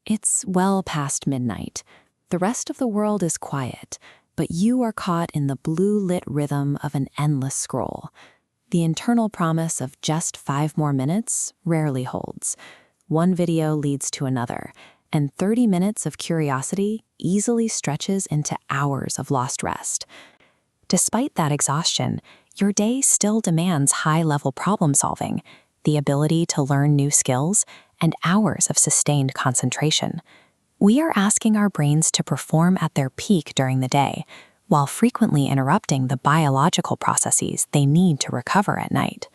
It's well past midnight. The rest of the world is quiet, but you are caught in the blue-lit rhythm of an endless scroll. The internal promise of just 5 more minutes rarely holds. One video leads to another, and 30 minutes of curiosity easily stretches into hours of lost rest. Despite that exhaustion, your day still demands high-level problem-solving, the ability to learn new skills, and hours of sustained concentration. We are asking our brains to perform at their peak during the day, while frequently interrupting the biological processes they need to recover at night.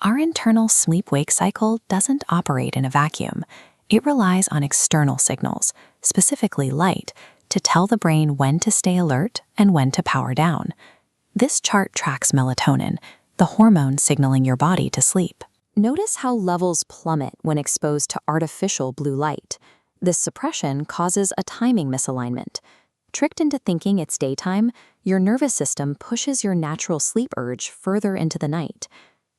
Our internal sleep-wake cycle doesn't operate in a vacuum. It relies on external signals, specifically light, to tell the brain when to stay alert and when to power down. This chart tracks melatonin, the hormone signaling your body to sleep. Notice how levels plummet when exposed to artificial blue light. This suppression causes a timing misalignment. Tricked into thinking it's daytime, your nervous system pushes your natural sleep urge further into the night.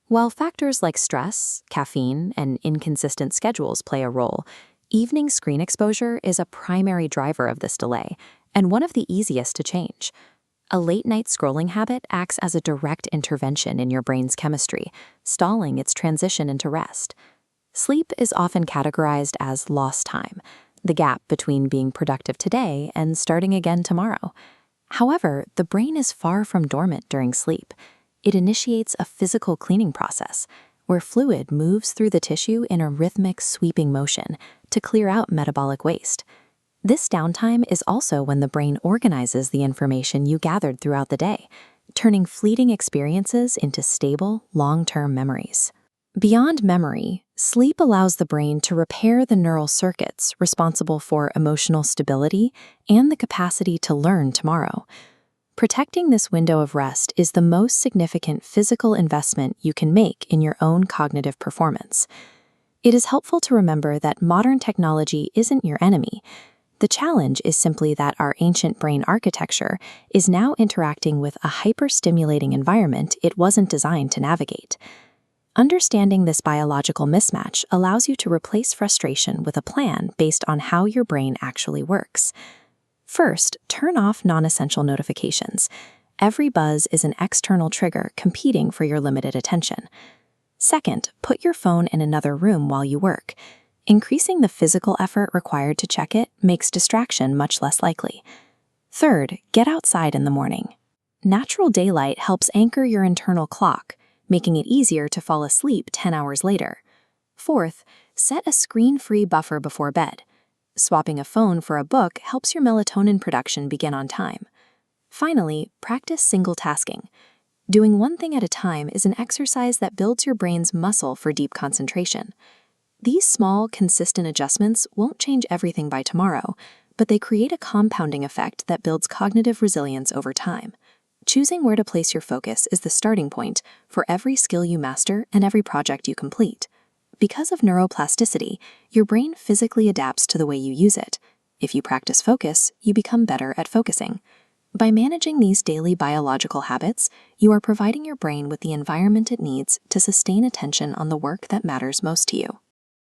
While factors like stress, caffeine, and inconsistent schedules play a role, evening screen exposure is a primary driver of this delay, and one of the easiest to change. A late-night scrolling habit acts as a direct intervention in your brain's chemistry, stalling its transition into rest. Sleep is often categorized as lost time, the gap between being productive today and starting again tomorrow. However, the brain is far from dormant during sleep. It initiates a physical cleaning process, where fluid moves through the tissue in a rhythmic, sweeping motion to clear out metabolic waste. This downtime is also when the brain organizes the information you gathered throughout the day, turning fleeting experiences into stable, long-term memories. Beyond memory, sleep allows the brain to repair the neural circuits responsible for emotional stability and the capacity to learn tomorrow. Protecting this window of rest is the most significant physical investment you can make in your own cognitive performance. It is helpful to remember that modern technology isn't your enemy. The challenge is simply that our ancient brain architecture is now interacting with a hyper-stimulating environment it wasn't designed to navigate. Understanding this biological mismatch allows you to replace frustration with a plan based on how your brain actually works. First, turn off non-essential notifications. Every buzz is an external trigger competing for your limited attention. Second, put your phone in another room while you work. Increasing the physical effort required to check it makes distraction much less likely. Third, get outside in the morning. Natural daylight helps anchor your internal clock, making it easier to fall asleep 10 hours later. Fourth, set a screen-free buffer before bed. Swapping a phone for a book helps your melatonin production begin on time. Finally, practice single tasking. Doing one thing at a time is an exercise that builds your brain's muscle for deep concentration. These small, consistent adjustments won't change everything by tomorrow, but they create a compounding effect that builds cognitive resilience over time. Choosing where to place your focus is the starting point for every skill you master and every project you complete. Because of neuroplasticity, your brain physically adapts to the way you use it. If you practice focus, you become better at focusing. By managing these daily biological habits, you are providing your brain with the environment it needs to sustain attention on the work that matters most to you.